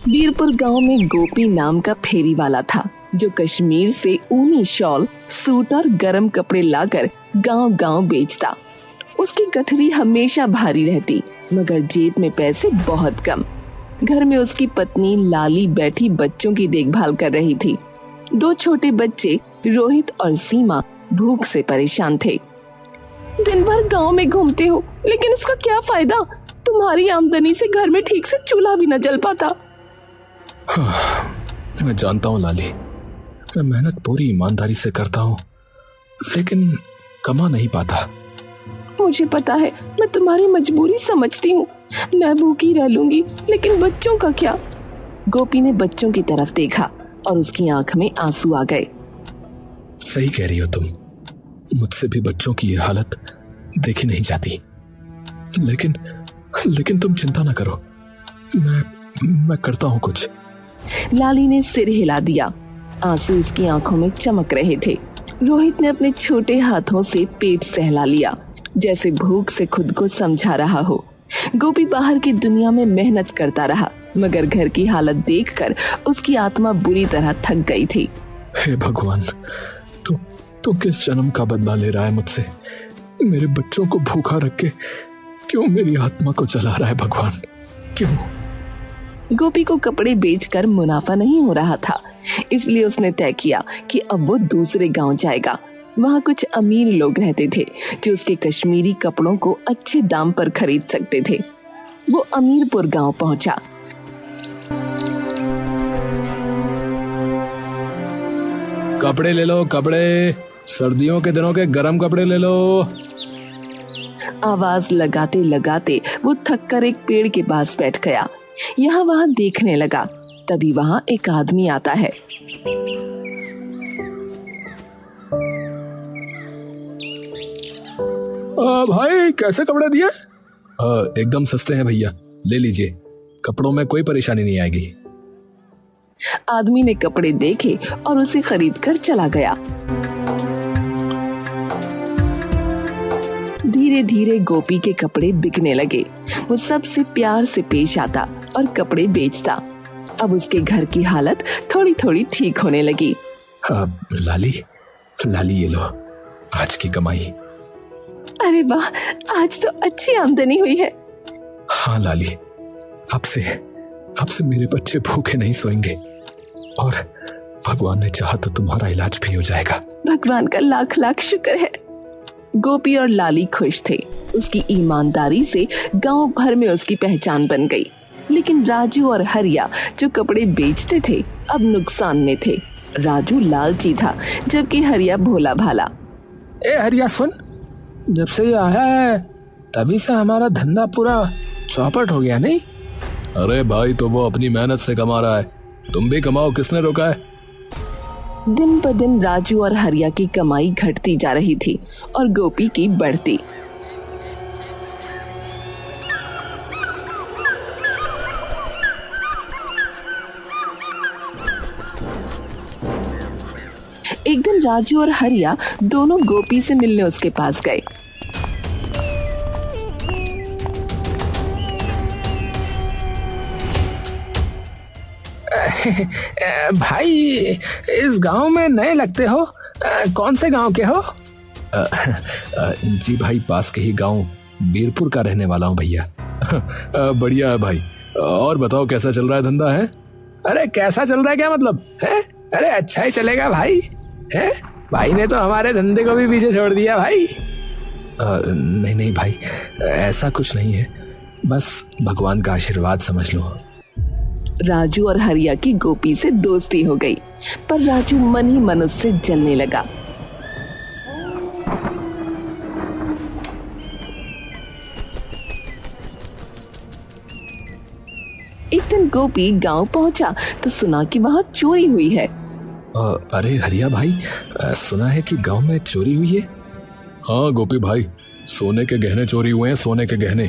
बीरपुर गांव में गोपी नाम का फेरी वाला था जो कश्मीर से ऊनी शॉल, सूट और गर्म कपड़े लाकर गांव-गांव बेचता। उसकी गठरी हमेशा भारी रहती मगर जेब में पैसे बहुत कम। घर में उसकी पत्नी लाली बैठी बच्चों की देखभाल कर रही थी। 2 छोटे बच्चे रोहित और सीमा भूख से परेशान थे। दिन भर गांव में घूमते हो लेकिन इसका क्या फायदा? तुम्हारी आमदनी से घर में ठीक से चूल्हा भी न जल पाता। मैं जानता हूँ लाली, मैं मेहनत पूरी ईमानदारी से करता हूँ लेकिन कमा नहीं पाता। मुझे पता है, मैं तुम्हारी मजबूरी समझती हूँ। मैं भूखी रह लूंगी लेकिन बच्चों का क्या? गोपी ने बच्चों की तरफ देखा और उसकी आंख में आंसू आ गए। सही कह रही हो तुम, मुझसे भी बच्चों की ये हालत देखी नहीं जाती। लेकिन तुम चिंता ना करो, मैं करता हूँ कुछ। लाली ने सिर हिला दिया। आंसू उसकी आंखों में चमक रहे थे। रोहित ने अपने छोटे हाथों से पेट सहला लिया जैसे भूख से खुद को समझा रहा हो। गोपी बाहर की दुनिया में मेहनत करता रहा मगर घर की हालत देखकर उसकी आत्मा बुरी तरह थक गई थी। हे भगवान, तू किस जन्म का बदला ले रहा है मुझसे? मेरे बच्चों को भूखा रख के क्यों मेरी आत्मा को जला रहा है भगवान, क्यों? गोपी को कपड़े बेचकर मुनाफा नहीं हो रहा था, इसलिए उसने तय किया कि अब वो दूसरे गांव जाएगा। वहाँ कुछ अमीर लोग रहते थे जो उसके कश्मीरी कपड़ों को अच्छे दाम पर खरीद सकते थे। वो अमीरपुर गांव पहुंचा। कपड़े ले लो, कपड़े, सर्दियों के दिनों के गरम कपड़े ले लो। आवाज लगाते लगाते वो थककर एक पेड़ के पास बैठ गया। यहाँ वहाँ देखने लगा। तभी वहाँ एक आदमी आता है। भाई कैसे कपड़े दिए? एकदम सस्ते हैं भैया, ले लीजिए, कपड़ों में कोई परेशानी नहीं आएगी। आदमी ने कपड़े देखे और उसे खरीद कर चला गया। धीरे धीरे गोपी के कपड़े बिकने लगे। वो सबसे प्यार से पेश आता और कपड़े बेचता। अब उसके घर की हालत थोड़ी थोड़ी ठीक होने लगी। लाली ये लो आज की कमाई। अरे वाह, आज तो अच्छी आमदनी हुई है। हाँ लाली, अब से मेरे बच्चे भूखे नहीं सोएंगे और भगवान ने चाहा तो तुम्हारा इलाज भी हो जाएगा। भगवान का लाख लाख शुक्र है। गोपी और लाली खुश थे। उसकी ईमानदारी से गांव भर में उसकी पहचान बन गई। लेकिन राजू और हरिया जो कपड़े बेचते थे अब नुकसान में थे। राजू लालची था जबकि हरिया भोला भाला। ए हरिया सुन, जब से ये आया है तभी से हमारा धंधा पूरा चौपट हो गया नहीं? अरे भाई, तो वो अपनी मेहनत से कमा रहा है, तुम भी कमाओ, किसने रोका है? दिन ब दिन राजू और हरिया की कमाई घटती जा रही थी और गोपी की बढ़ती। एक दिन राजू और हरिया दोनों गोपी से मिलने उसके पास गए। भाई, इस गांव में नए लगते हो, कौन से गांव के हो? जी भाई, पास के ही गांव बीरपुर का रहने वाला हूँ भैया। बढ़िया है भाई, और बताओ कैसा चल रहा है धंधा है? अरे कैसा चल रहा है क्या मतलब है? अरे अच्छा ही चलेगा भाई। है भाई ने तो हमारे धंधे को भी पीछे छोड़ दिया भाई। नहीं भाई, ऐसा कुछ नहीं है, बस भगवान का आशीर्वाद समझ लो। राजू और हरिया की गोपी से दोस्ती हो गई, पर राजू मन ही मन उससे जलने लगा। एक दिन गोपी गांव पहुंचा तो सुना कि वहां चोरी हुई है। अरे हरिया भाई, सुना है कि गांव में चोरी हुई है? हाँ गोपी भाई, सोने के गहने चोरी हुए हैं, सोने के गहने।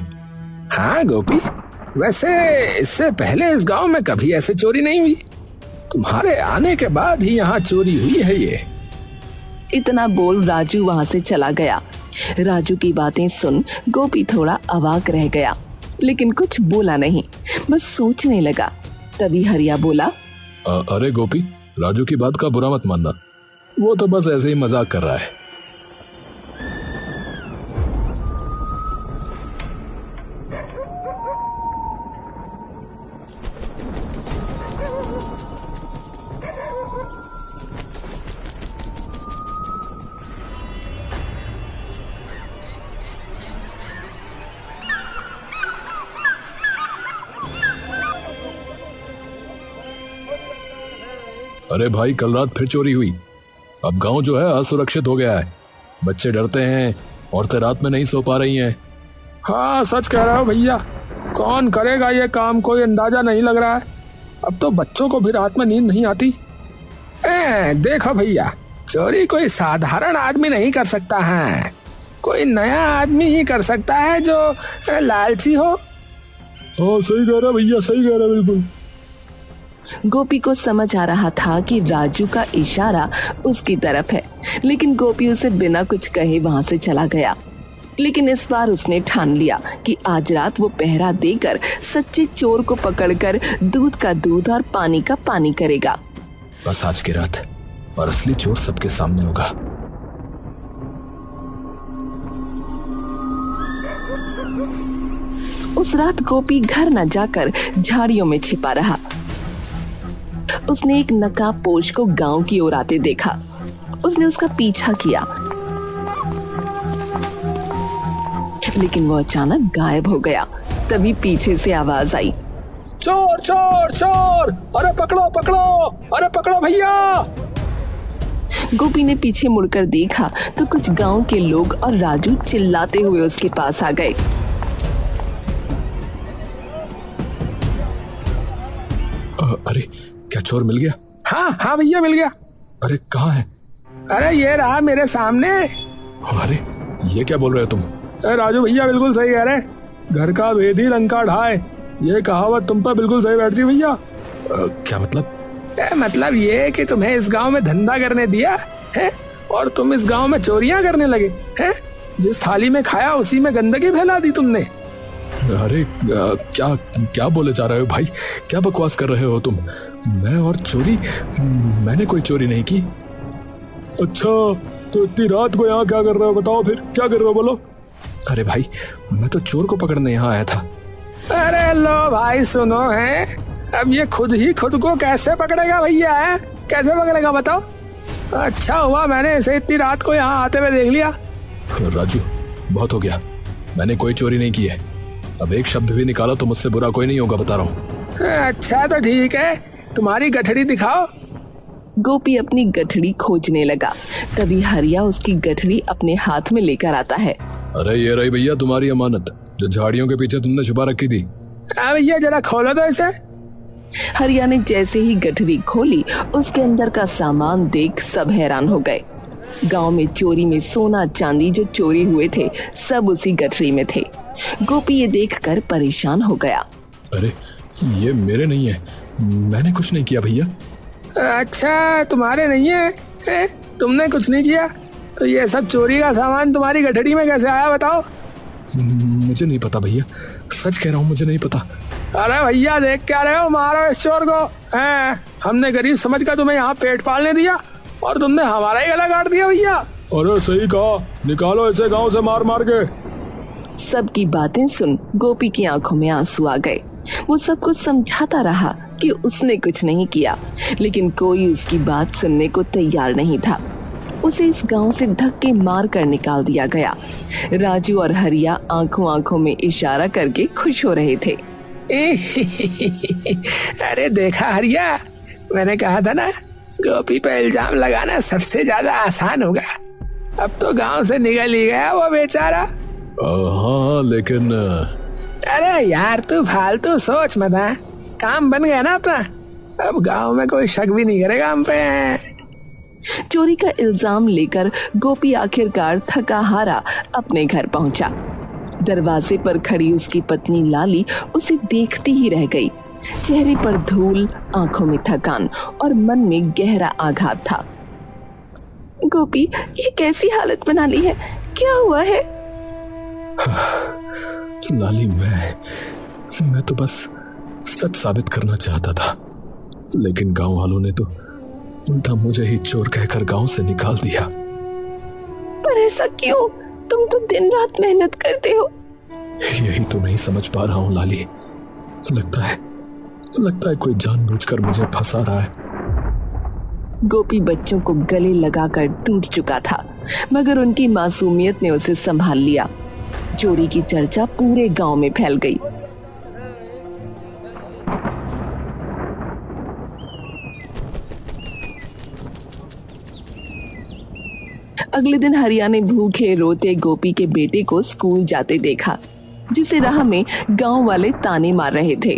हाँ गोपी, वैसे इससे पहले इस गांव में कभी ऐसे चोरी नहीं हुई, तुम्हारे आने के बाद ही यहाँ चोरी हुई है ये। इतना बोल राजू वहां से चला गया। राजू की बातें सुन गोपी थोड़ा अवाक रह गया, लेकिन कुछ बोला नहीं, बस सोचने लगा। तभी हरिया बोला, अरे गोपी, राजू की बात का बुरा मत मानना, वो तो बस ऐसे ही मजाक कर रहा है। अरे भाई, कल रात फिर चोरी हुई। अब गांव जो है असुरक्षित हो गया है। बच्चे डरते हैं, औरतें रात में नहीं सो पा रही हैं। हाँ, सच कह रहे हो भैया। कौन करेगा ये काम, कोई अंदाजा नहीं लग रहा है। अब तो बच्चों को भी रात में नींद नहीं आती। देखो भैया, चोरी कोई साधारण आदमी नहीं कर सकता है, कोई नया आदमी ही कर सकता है जो लालची हो। हाँ, सही कह रहा भैया, सही कह रहा बिल्कुल। गोपी को समझ आ रहा था कि राजू का इशारा उसकी तरफ है, लेकिन गोपी उसे बिना कुछ कहे वहां से चला गया। लेकिन इस बार उसने ठान लिया कि आज रात वो पहरा देकर सच्चे चोर को पकड़कर दूध का दूध और पानी का पानी करेगा। बस आज की रात और असली चोर सबके सामने होगा। उस रात गोपी घर न जाकर झाड़ियों में छिपा रहा। उसने एक नकाबपोश को गांव की ओर आते देखा। उसने उसका पीछा किया, लेकिन वो अचानक गायब हो गया। तभी पीछे से आवाज आई, चोर चोर चोर, अरे पकड़ो पकड़ो, अरे पकड़ो भैया। गोपी ने पीछे मुड़कर देखा तो कुछ गांव के लोग और राजू चिल्लाते हुए उसके पास आ गए। अरे, क्या चोर मिल गया? हाँ हाँ भैया, मिल गया। अरे कहाँ है? अरे ये रहा मेरे सामने। अरे ये क्या बोल रहे हो तुम? राजू भैया बिल्कुल सही कह रहे, घर का भेदी लंका ढाए, ये कहावत तुम पर बिल्कुल सही बैठती भैया। क्या मतलब? मतलब ये कि तुम्हें इस गांव में धंधा करने दिया है और तुम इस गांव में चोरियां करने लगे हैं। जिस थाली में खाया उसी में गंदगी फैला दी तुमने। अरे क्या क्या बोले जा रहे हो भाई? क्या बकवास कर रहे हो तुम? मैं और चोरी? मैंने कोई चोरी नहीं की। अच्छा, तो इतनी रात को यहाँ क्या कर रहे हो? बताओ फिर क्या कर रहे हो, बोलो। अरे भाई, मैं तो चोर को पकड़ने यहाँ आया था। अरे लो भाई, सुनो है, अब ये खुद ही खुद को कैसे पकड़ेगा भैया? है कैसे पकड़ेगा बताओ? अच्छा हुआ मैंने इसे इतनी रात को यहाँ आते हुए देख लिया। राजू, बहुत हो गया। मैंने कोई चोरी नहीं की है। अब एक शब्द भी निकाला तो मुझसे बुरा कोई नहीं होगा, बता रहा हूँ। अच्छा तो ठीक है, तुम्हारी गठड़ी दिखाओ। गोपी अपनी गठड़ी खोजने लगा। तभी हरिया उसकी गठड़ी अपने हाथ में लेकर आता है। अरे ये रही भैया तुम्हारी अमानत, जो झाड़ियों के पीछे तुमने छुपा रखी थी। भैया जरा खोलो तो इसे। हरिया ने जैसे ही गठड़ी खोली, उसके अंदर का सामान देख सब हैरान हो गए। गांव में चोरी में सोना चांदी जो चोरी हुए थे सब उसी गठड़ी में थे। गोपी ये देखकर परेशान हो गया। अरे ये मेरे नहीं है, मैंने कुछ नहीं किया भैया। अच्छा, तुम्हारे नहीं है? तुमने कुछ नहीं किया तो ये सब चोरी का सामान तुम्हारी गठड़ी में कैसे आया बताओ? मुझे नहीं पता भैया, सच कह रहा हूँ, मुझे नहीं पता। अरे भैया देख क्या रहे हो, मारो इस चोर को। हमने गरीब समझ कर तुम्हें यहाँ पेट पालने दिया और तुमने हमारा ही गला काट दिया भैया। अरे सही कहा, निकालो इसे गांव से मार मार के। सबकी बातें सुन गोपी की आंखों में आंसू आ गए। वो सबको समझाता रहा कि उसने कुछ नहीं किया, लेकिन कोई उसकी बात सुनने को तैयार नहीं था। उसे इस गांव से धक्के मार कर निकाल दिया गया। राजू और हरिया आंखों आंखों में इशारा करके खुश हो रहे थे। अरे देखा हरिया, मैंने कहा था ना, गोपी पे इल्जाम लगाना सबसे ज्यादा आसान होगा। अब तो गांव से निकल ही गया वो बेचारा। हाँ लेकिन अरे यार तू फालतू सोच मत। काम बन गया ना अपना, अब गांव में कोई शक भी नहीं करेगा हम पे। चोरी का इल्जाम लेकर गोपी आखिरकार थका हारा अपने घर पहुंचा। दरवाजे पर खड़ी उसकी पत्नी लाली उसे देखती ही रह गई। चेहरे पर धूल, आंखों में थकान और मन में गहरा आघात था। गोपी, ये कैसी हालत बना ली है? क्या हुआ है? लाली, मैं तो बस सच साबित करना चाहता था, लेकिन गांव वालों ने तो उल्टा मुझे ही चोर कहकर गांव से निकाल दिया। पर ऐसा क्यों? तुम तो दिन रात मेहनत करते हो। यही तो नहीं समझ पा रहा हूँ लाली। लगता है कोई जानबूझकर मुझे फंसा रहा है। गोपी बच्चों को गले लगाकर टूट चुका था, मगर उनकी मासूमियत ने उसे संभाल लिया। चोरी की चर्चा पूरे गांव में फैल गई। अगले दिन हरिया ने भूखे रोते गोपी के बेटे को स्कूल जाते देखा, जिसे राह में गांव वाले ताने मार रहे थे।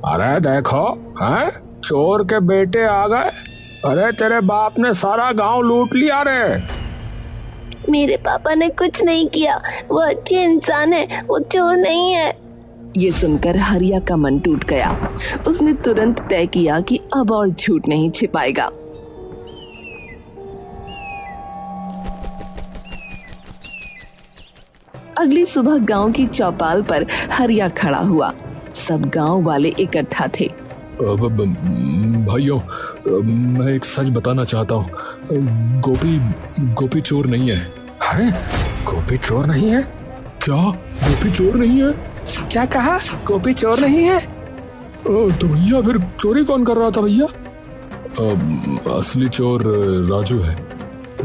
अरे देखो, हैं? चोर के बेटे आ गए। अरे तेरे बाप ने सारा गांव लूट लिया रे। मेरे पापा ने कुछ नहीं किया, वो अच्छे इंसान है, वो चोर नहीं है। ये सुनकर हरिया का मन टूट गया। उसने तुरंत तय किया कि अब और झूठ नहीं छिपाएगा। अगली सुबह गांव की चौपाल पर हरिया खड़ा हुआ। सब गांव वाले इकट्ठा थे। भाइयों, मैं एक सच बताना चाहता हूँ। गोपी चोर नहीं है। हैं? गोपी चोर नहीं है? क्या गोपी चोर नहीं है? क्या कहा? गोपी चोर नहीं है? तो भैया फिर चोरी कौन कर रहा था भैया? असली चोर राजू है।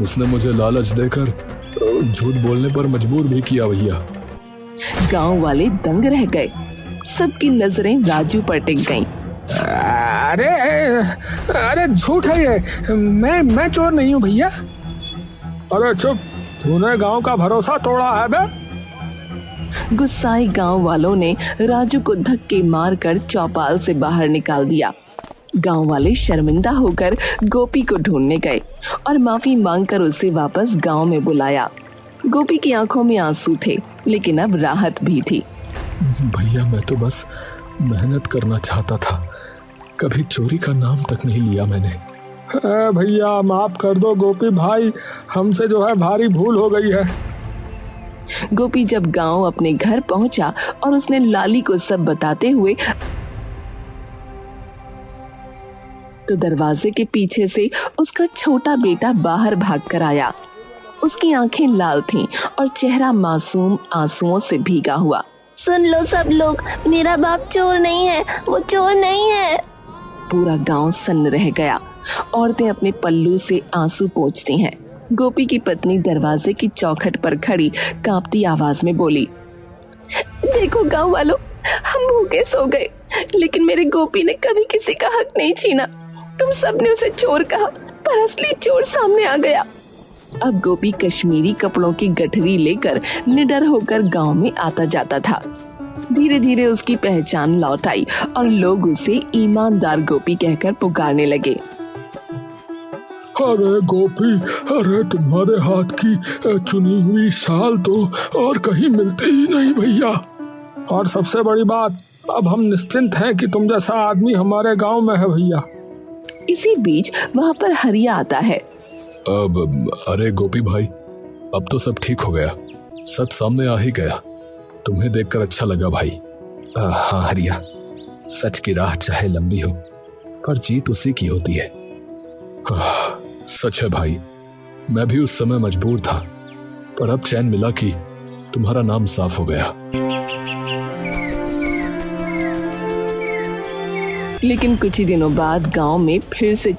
उसने मुझे लालच देकर झूठ बोलने पर मजबूर भी किया भैया। गांव वाले दंग रह गए। सबकी नजरें राजू पर टिक गईं। अरे झूठ है ये। मैं चोर नहीं हूँ भैया। अरे चुप, तूने गांव का भरोसा तोड़ा है बे। गुस्साए गांव वालों ने राजू को धक्के मारकर चौपाल से बाहर निकाल दिया। गांव वाले शर्मिंदा होकर गोपी को ढूंढने गए और माफी मांगकर उसे वापस गांव में बुलाया। गोपी की आंखों में आंसू थे, लेकिन अब राहत भी थी। भैया मैं तो बस मेहनत करना चाहता था, कभी चोरी का नाम तक नहीं लिया मैंने। भैया माफ कर दो गोपी भाई, हमसे जो है भारी भूल हो गई है। गोपी जब गांव अपने घर पहुंचा और उसने लाली को सब बताते हुए तो दरवाजे के पीछे से उसका छोटा बेटा बाहर भागकर आया। उसकी आंखें लाल थीं और चेहरा मासूम आंसुओं से भीगा हुआ। सुन लो सब लोग, मेरा बाप चोर नहीं है, वो चोर नहीं है। पूरा गांव सन्न रह गया। औरतें अपने पल्लू से आंसू पोंछती हैं। गोपी की पत्नी दरवाजे की चौखट पर खड़ी कांपती आवाज में बोली, देखो गांव वालों, हम भूखे सो गए, लेकिन मेरे गोपी ने कभी किसी का हक नहीं छीना। तुम सबने उसे चोर कहा, पर असली चोर सामने आ गया। अब गोपी कश्मीरी कपड़ों की गठरी लेकर निडर होकर गांव में आता जाता था। धीरे धीरे उसकी पहचान लौट आई और लोग उसे ईमानदार गोपी कहकर पुकारने लगे। अरे गोपी, अरे तुम्हारे हाथ की चुनी हुई शाल तो और कहीं मिलती ही नहीं भैया। और सबसे बड़ी बात, अब हम निश्चिंत हैं कि तुम जैसा आदमी हमारे गांव में है भैया। इसी बीच वहाँ पर हरिया आता है। अरे गोपी भाई, अब तो सब ठीक हो गया, सच सामने आ ही गया। तुम्हें देखकर अच्छा लगा भाई। हाँ हरिया, सच की राह चाहे लंबी हो, पर जीत उसी की होती है। सच है भाई, मैं भी उस समय मजबूर था, पर अब चैन मिला कि तुम्हारा नाम साफ हो गया। लेकिन कुछ ही दिनों बाद गांव में फिर से